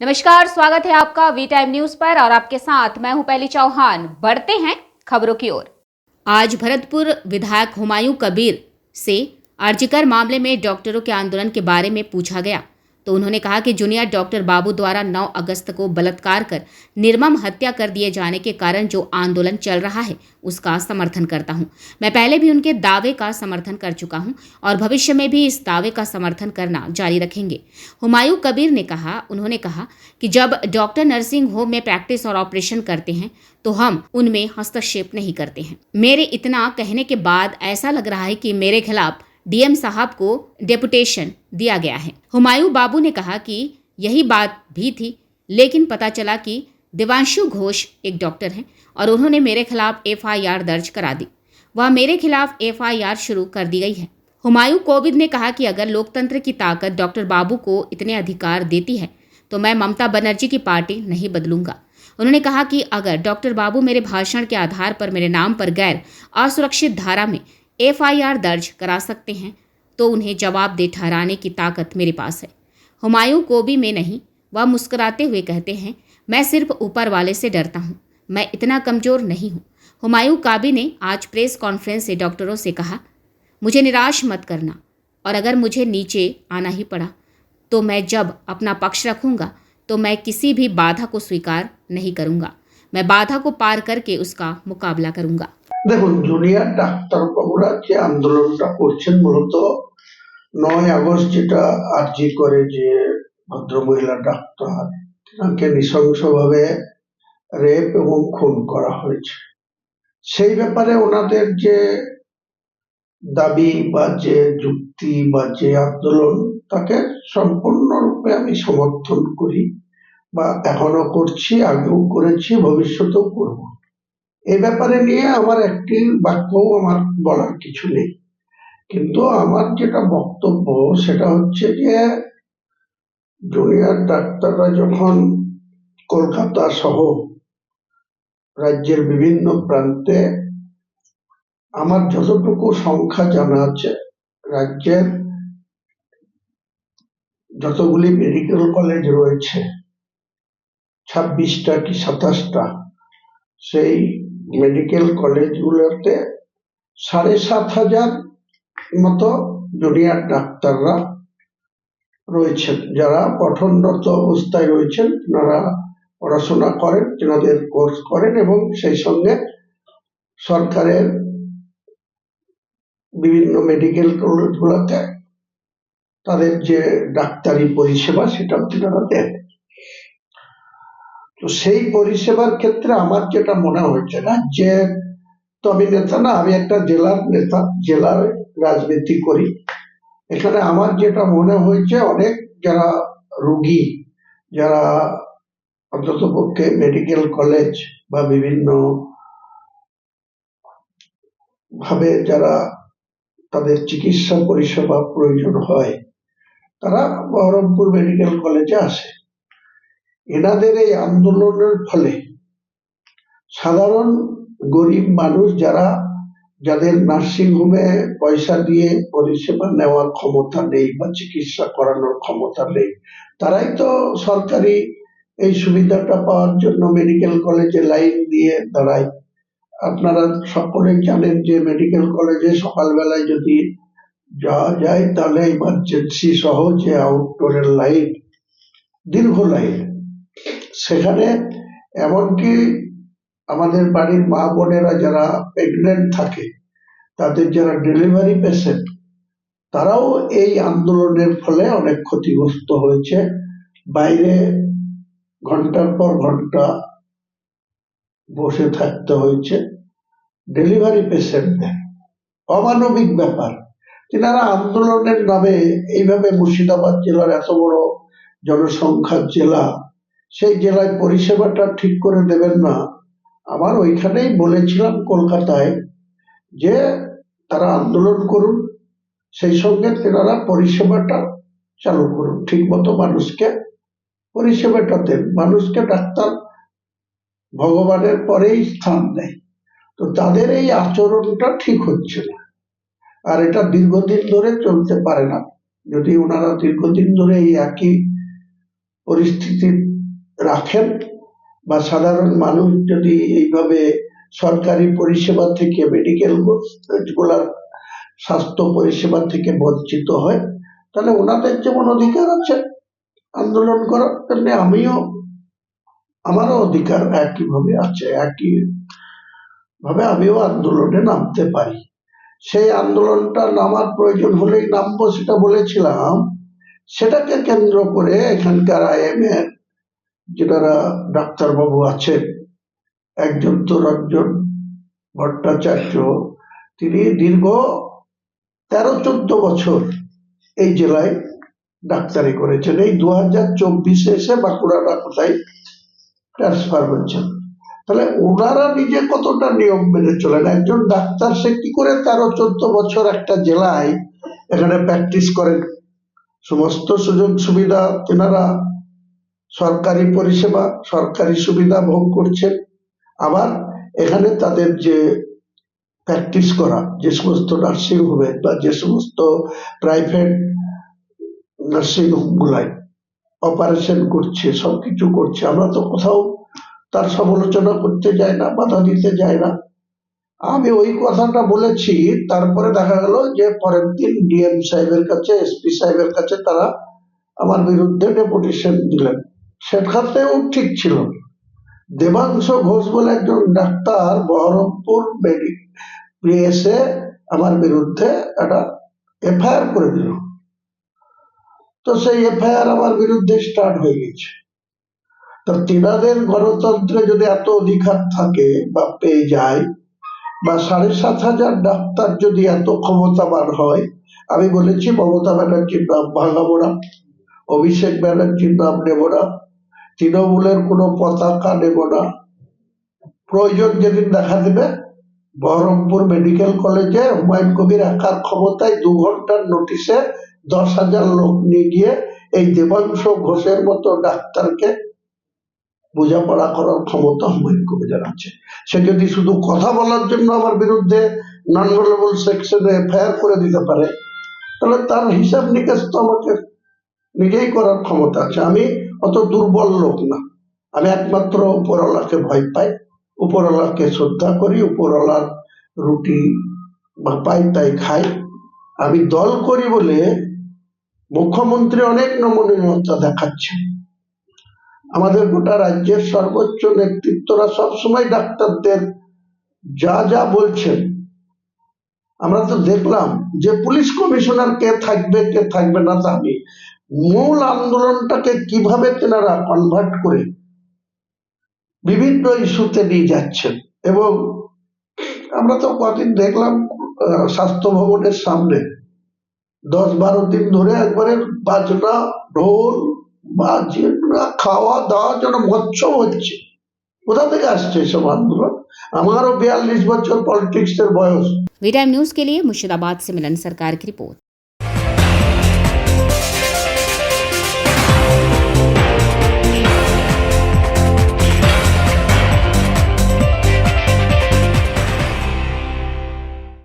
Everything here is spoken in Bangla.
नमस्कार, स्वागत है आपका वी टाइम न्यूज पर और आपके साथ मैं हूं पहली चौहान। बढ़ते हैं खबरों की ओर। आज भरतपुर विधायक हुमायूं कबीर से आरजीकर मामले में डॉक्टरों के आंदोलन के बारे में पूछा गया तो उन्होंने कहा कि जूनियर डॉक्टर बाबू द्वारा 9 अगस्त को बलात्कार कर निर्मम हत्या कर दिए जाने के कारण जो आंदोलन चल रहा है उसका समर्थन करता हूं। मैं पहले भी उनके दावे का समर्थन कर चुका हूं और भविष्य में भी इस दावे का समर्थन करना जारी रखेंगे। हुमायूं कबीर ने कहा, उन्होंने कहा कि जब डॉक्टर नर्सिंग होम में प्रैक्टिस और ऑपरेशन करते हैं तो हम उनमें हस्तक्षेप नहीं करते हैं। मेरे इतना कहने के बाद ऐसा लग रहा है कि मेरे खिलाफ डीएम साहब को डेपुटेशन दिया गया है। हुमायूं बाबू ने कहा कि यही बात भी थी, लेकिन पता चला कि देवांशु घोष एक डॉक्टर हैं और उन्होंने मेरे खिलाफ एफआईआर दर्ज करा दी। वह मेरे खिलाफ एफआईआर शुरू कर दी गई है। हुमायूं कोविद ने कहा कि अगर लोकतंत्र की ताकत डॉक्टर बाबू को इतने अधिकार देती है तो मैं ममता बनर्जी की पार्टी नहीं बदलूंगा। उन्होंने कहा कि अगर डॉक्टर बाबू मेरे भाषण के आधार पर मेरे नाम पर गैर असुरक्षित धारा में एफआईआर दर्ज करा सकते हैं तो उन्हें जवाबदेह ठहराने की ताकत मेरे पास है। हुमायूं कोबी में नहीं, वह मुस्कुराते हुए कहते हैं, मैं सिर्फ ऊपर वाले से डरता हूं, मैं इतना कमजोर नहीं हूं। हुमायूं काबी ने आज प्रेस कॉन्फ्रेंस से डॉक्टरों से कहा, मुझे निराश मत करना और अगर मुझे नीचे आना ही पड़ा तो मैं जब अपना पक्ष रखूंगा तो मैं किसी भी बाधा को स्वीकार नहीं करूंगा। मैं बाधा को पार करके उसका मुकाबला करूंगा। দেখুন, জুনিয়র ডাক্তারবাবুরা যে আন্দোলনটা করছেন মূলত 9 আগস্ট যেটা আরজি করে যে ভদ্রমহিলা ডাক্তার তাকে নৃশংসভাবে রেপ এবং খুন করা হয়েছে, সেই ব্যাপারে ওনাদের যে দাবি বা যে যুক্তি বা যে আন্দোলন তাকে সম্পূর্ণরূপে আমি সমর্থন করি বা এখনো করছি, আগেও করেছি, ভবিষ্যতেও করব। এই ব্যাপারে নিয়ে আমার একটি বাক্যও আমার বলার কিছু নেই, কিন্তু আমার যেটা বক্তব্য সেটা হচ্ছে যে জুনিয়র ডাক্তাররা যখন কলকাতা সহ রাজ্যের বিভিন্ন প্রান্তে, আমার যতটুকু সংখ্যা জানা আছে, রাজ্যের যতগুলি মেডিকেল কলেজ রয়েছে 26টা কি 27টা, সেই মেডিকেল কলেজগুলোতে 7,500 মতো জুনিয়র ডাক্তাররা রয়েছেন, যারা পঠনরত অবস্থায় রয়েছেন, যারা পড়াশোনা করেন, যাদের কোর্স করেন এবং সেই সঙ্গে সরকারের বিভিন্ন মেডিকেল কলেজগুলোতে তাদের যে ডাক্তারি পরিষেবা সেটা তারা দেন। তো সেই পরিষেবার ক্ষেত্রে আমার যেটা মনে হয়েছে না যে, তো আমি নেতা না, আমি একটা জেলার নেতা, জেলার রাজনীতি করি। এখানে আমার যেটা মনে হয়েছে অনেক যারা রোগী, যারা অন্ততপক্ষে মেডিকেল কলেজ বা বিভিন্ন ভাবে যারা তাদের চিকিৎসা পরিষেবা প্রয়োজন হয়, তারা বহরমপুর মেডিকেল কলেজে আসে। এনাদের এই আন্দোলনের ফলে সাধারণ গরিব মানুষ যাদের নার্সিং হোমে পয়সা দিয়ে পরিষেবা নেওয়ার ক্ষমতা নেই বা চিকিৎসা করানোর ক্ষমতা নেই, তারাই তো সরকারি এই সুবিধাটা পাওয়ার জন্য মেডিকেল কলেজে লাইন দিয়ে দাঁড়ায়। আপনারা সকলেই জানেন যে মেডিকেল কলেজে সকালবেলায় যদি যাওয়া যায় তাহলে ইমার্জেন্সি সহ যে আউটডোরের লাইন, দীর্ঘ লাইন, সেখানে এমনকি আমাদের বাড়ির মা বোনেরা যারা প্রেগনেন্ট থাকে, তাদের যারা ডেলিভারি পেশেন্ট, তারাও এই আন্দোলনের ফলে অনেক ক্ষতিগ্রস্ত হয়েছে। বাইরে ঘন্টার পর ঘন্টা বসে থাকতে হয়েছে ডেলিভারি পেশেন্টদের। অমানবিক ব্যাপার। তিনারা আন্দোলনের নামে এইভাবে মুর্শিদাবাদ জেলার এত বড় জনসংখ্যার জেলা, সেই জেলায় পরিষেবাটা ঠিক করে দেবেন না। আমার ওইখানেই বলেছিলাম কলকাতায় যে তারা আন্দোলন করুন, সেই সঙ্গে তেনারা পরিষেবাটা চালু করুন, ঠিক মতো মানুষকে পরিষেবাটা দেন। মানুষকে ডাক্তার ভগবানের পরেই স্থান দেয়। তো তাদের এই আচরণটা ঠিক হচ্ছে না, আর এটা দীর্ঘদিন ধরে চলতে পারে না। যদি ওনারা দীর্ঘদিন ধরে এই একই পরিস্থিতি রাখেন বা সাধারণ মানুষ যদি এইভাবে সরকারি পরিষেবা থেকে মেডিকেল গুলার স্বাস্থ্য পরিষেবা থেকে বঞ্চিত হয়, তাহলে ওনাদের যেমন অধিকার আছে আন্দোলন করার, তেমনি আমারও অধিকার একইভাবে আছে, একই ভাবে আমিও আন্দোলনে নামতে পারি। সেই আন্দোলনটা নামার প্রয়োজন হলেই নামবো, সেটা বলেছিলাম। সেটাকে কেন্দ্র করে এখানকার আইএমএর যারা ডাক্তারবাবু আছেন, একজন তো রঞ্জন ভট্টাচার্য, তিনি দীর্ঘ 13-14 বছর এই জেলায় ডাক্তারি করেছেন। এই 2024 এসে বাঁকুড়া না কোথায় ট্রান্সফার হয়েছেন। তাহলে ওনারা নিজে কতটা নিয়ম মেনে চলেন? একজন ডাক্তার সে কি করে 13-14 বছর একটা জেলায় এখানে প্র্যাকটিস করেন? সমস্ত সুযোগ সুবিধা তেনারা সরকারি পরিষেবা, সরকারি সুবিধা ভোগ করছেন। আবার এখানে তাদের যে প্র্যাকটিস করা যে সমস্ত নার্সিং হোমে বা যে সমস্ত প্রাইভেট নার্সিং হোম গুলায় অপারেশন করছে, সবকিছু করছে, আমরা তো কোথাও তার সমালোচনা করতে যাই না, বাধা দিতে যাই না। আমি ওই কথাটা বলেছি, তারপরে দেখা গেল যে পরের দিন ডিএম সাহেবের কাছে, এসপি সাহেবের কাছে তারা আমার বিরুদ্ধে ডেপুটেশন দিলেন। সেখানেও ঠিক ছিল। দেবাংশ ঘোষ বলে একজন ডাক্তার বহরমপুর এসে আমার বিরুদ্ধে একটা এফআইআর করে দিল। তো সেই এফআইআর আমার বিরুদ্ধে স্টার্ট হয়ে গেছে। তো তিনাদের গণতন্ত্রে যদি এত অধিকার থাকে বা পেয়ে যায়, বা 7,500 ডাক্তার যদি এত ক্ষমতাবান হয়, আমি বলেছি মমতা ব্যানার্জির নাম ভাঙাবো না, অভিষেক ব্যানার্জির নাম নেব না, তৃণমূলের কোনো পতাকা নেব না। প্রয়োজন যেদিন দেখা দেবে, বহরমপুর মেডিকেল কলেজে হুমায়ুন কবির একার ক্ষমতায় 2 ঘন্টার নোটিশে 10,000 লোক নিয়ে গিয়ে এই দেবাংশ ঘোষের মতো ডাক্তারকে বোঝাপড়া করার ক্ষমতা হুমায়ুন কবিরের আছে। সে যদি শুধু কথা বলার জন্য আমার বিরুদ্ধে নন ভেলেবল সেকশনে এফআইআর করে দিতে পারে, তাহলে তার হিসাব নিকাশ তো আমাকে নিজেই করার ক্ষমতা আছে। আমি অত দুর্বল লোক না। আমি একমাত্র উপরওয়ালাকে ভয় পাই, উপরওয়ালাকে শ্রদ্ধা করি, উপরওয়ালার রুটি বা পাই তাই খাই। আমি দল করি বলে মুখ্যমন্ত্রী অনেক নমনীয়তা দেখাচ্ছে। আমাদের গোটা রাজ্যের সর্বোচ্চ নেতৃত্বরা সবসময় ডাক্তারদের যা যা বলছেন, আমরা তো দেখলাম যে পুলিশ কমিশনার কে থাকবে না তা আমি, মূল আন্দোলনটাকে কিভাবে তেনারা কনভার্ট করে বিভিন্ন ইস্যুতে নিয়ে যাচ্ছেন। এবং আমরা তো কদিন দেখলাম স্বাস্থ্য ভবনের সামনে 10-12 দিন ধরে একবারে বাজনা, ঢোল, বাজনা, খাওয়া দাওয়া যেন মৎসব হচ্ছে। কোথা থেকে আসছে এসব আন্দোলন? আমারও 42 বছর পলিটিক্স এর বয়স। वी टाइम न्यूज़ के लिए मुर्शिदाबाद से मिलन सरकार की रिपोर्ट।